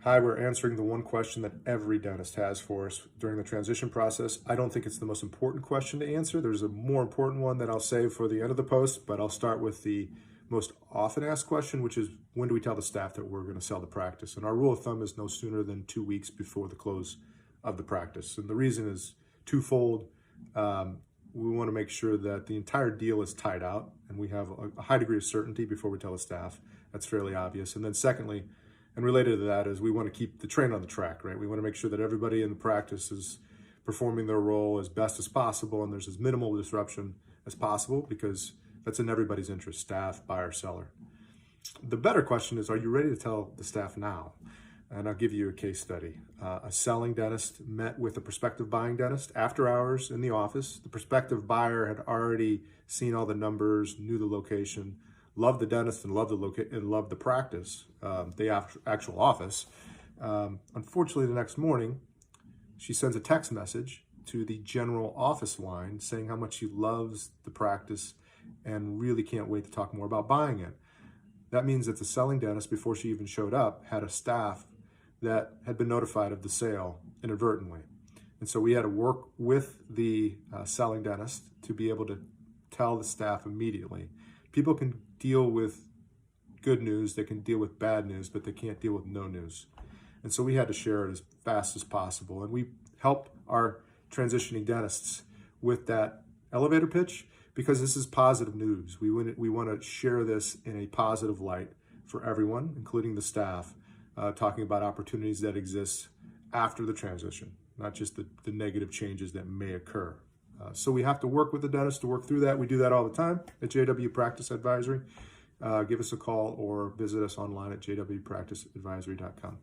Hi, we're answering the one question that every dentist has for us during the transition process. I don't think it's the most important question to answer. There's a more important one that I'll save for the end of the post, but I'll start with the most often asked question, which is when do we tell the staff that we're going to sell the practice? And our rule of thumb is no sooner than 2 weeks before the close of the practice. And the reason is twofold. We want to make sure that the entire deal is tied out and we have a high degree of certainty before we tell the staff. That's fairly obvious. And then secondly, and related to that, is we want to keep the train on the track, right? We want to make sure that everybody in the practice is performing their role as best as possible and there's as minimal disruption as possible, because that's in everybody's interest, staff, buyer, seller. The better question is, are you ready to tell the staff now? And I'll give you a case study. A selling dentist met with a prospective buying dentist after hours in the office. The prospective buyer had already seen all the numbers, knew the location, loved the dentist and loved the practice, the actual office. Unfortunately, the next morning, she sends a text message to the general office line saying how much she loves the practice and really can't wait to talk more about buying it. That means that the selling dentist, before she even showed up, had a staff that had been notified of the sale inadvertently. And so we had to work with the selling dentist to be able to tell the staff immediately. People can deal with good news, they can deal with bad news, but they can't deal with no news. And so we had to share it as fast as possible. And we help our transitioning dentists with that elevator pitch, because this is positive news. We want to share this in a positive light for everyone, including the staff, talking about opportunities that exist after the transition, not just the negative changes that may occur. So we have to work with the dentist to work through that. We do that all the time at JW Practice Advisory. Give us a call or visit us online at jwpracticeadvisory.com.